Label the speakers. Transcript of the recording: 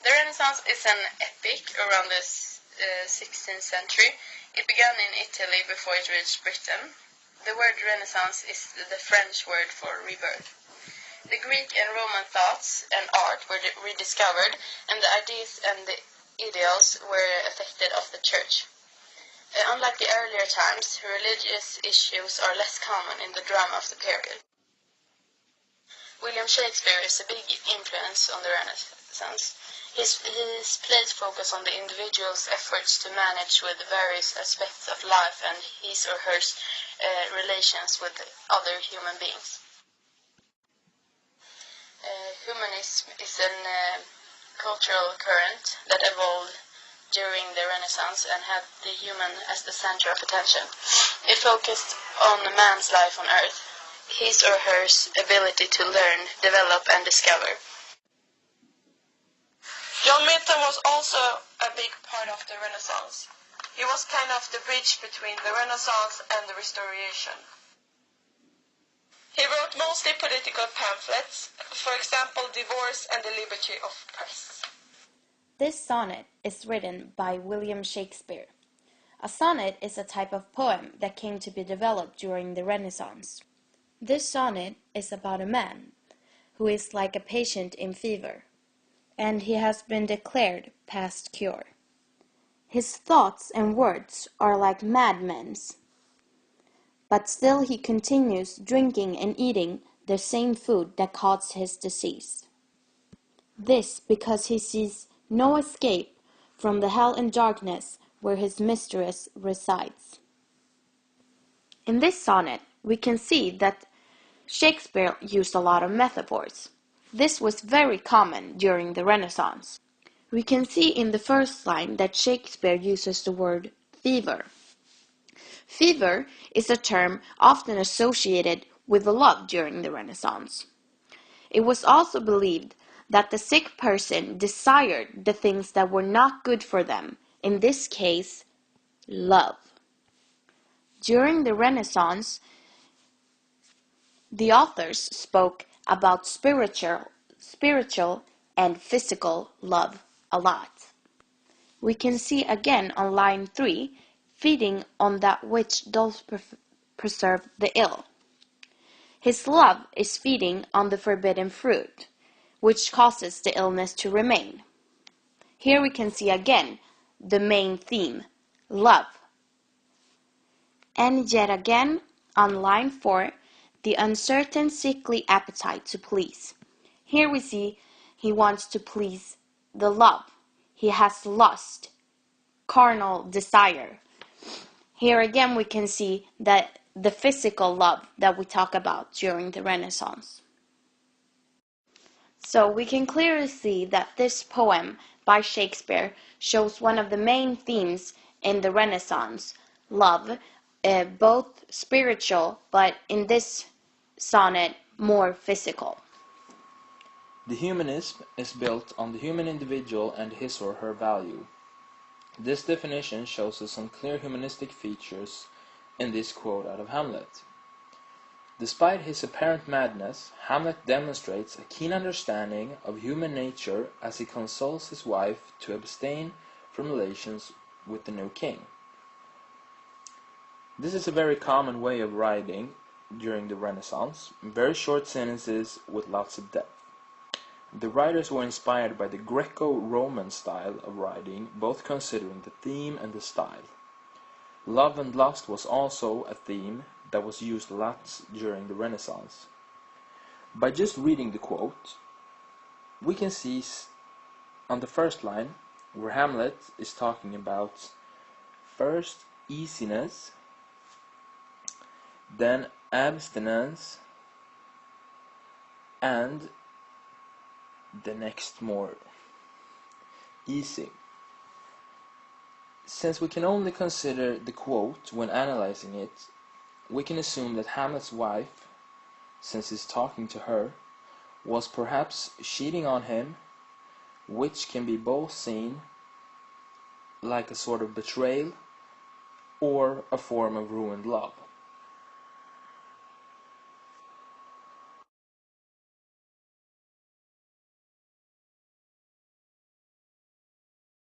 Speaker 1: The Renaissance is an epoch around the 16th century. It began in Italy before it reached Britain. The word Renaissance is the French word for rebirth. The Greek and Roman thoughts and art were rediscovered, and the ideas and the ideals were affected of the church. Unlike the earlier times, religious issues are less common in the drama of the period. William Shakespeare is a big influence on the Renaissance. His plays focus on the individual's efforts to manage with the various aspects of life and his or her relations with other human beings. Humanism is a cultural current that evolved during the Renaissance and had the human as the center of attention. It focused on man's life on earth, his or her ability to learn, develop, and discover. John Milton was also a big part of the Renaissance. He was kind of the bridge between the Renaissance and the Restoration. He wrote mostly political pamphlets, for example, Divorce and the Liberty of Press.
Speaker 2: This sonnet is written by William Shakespeare. A sonnet is a type of poem that came to be developed during the Renaissance. This sonnet is about a man who is like a patient in fever, and he has been declared past cure. His thoughts and words are like madmen's, but still he continues drinking and eating the same food that caused his disease. This because he sees no escape from the hell and darkness where his mistress resides. In this sonnet, we can see that Shakespeare used a lot of metaphors. This was very common during the Renaissance. We can see in the first line that Shakespeare uses the word fever. Fever is a term often associated with love during the Renaissance. It was also believed that the sick person desired the things that were not good for them, in this case, love. During the Renaissance, the authors spoke about spiritual and physical love a lot. We can see again on line 3, feeding on that which does preserve the ill. His love is feeding on the forbidden fruit, which causes the illness to remain. Here we can see again the main theme, love. And yet again, on line 4, the uncertain sickly appetite to please. Here we see he wants to please the love. He has lust, carnal desire. Here again we can see that the physical love that we talk about during the Renaissance. So we can clearly see that this poem by Shakespeare shows one of the main themes in the Renaissance, love, both spiritual, but in this sonnet, more physical.
Speaker 3: The humanism is built on the human individual and his or her value. This definition shows us some clear humanistic features in this quote out of Hamlet. Despite his apparent madness, Hamlet demonstrates a keen understanding of human nature as he consoles his wife to abstain from relations with the new king. This is a very common way of writing during the Renaissance, very short sentences with lots of depth. The writers were inspired by the Greco-Roman style of writing, both considering the theme and the style. Love and lust was also a theme that was used lots during the Renaissance. By just reading the quote, we can see on the first line where Hamlet is talking about first easiness, then abstinence, and the next more easy. Since we can only consider the quote when analyzing it, we can assume that Hamlet's wife, since he's talking to her, was perhaps cheating on him, which can be both seen like a sort of betrayal or a form of ruined love.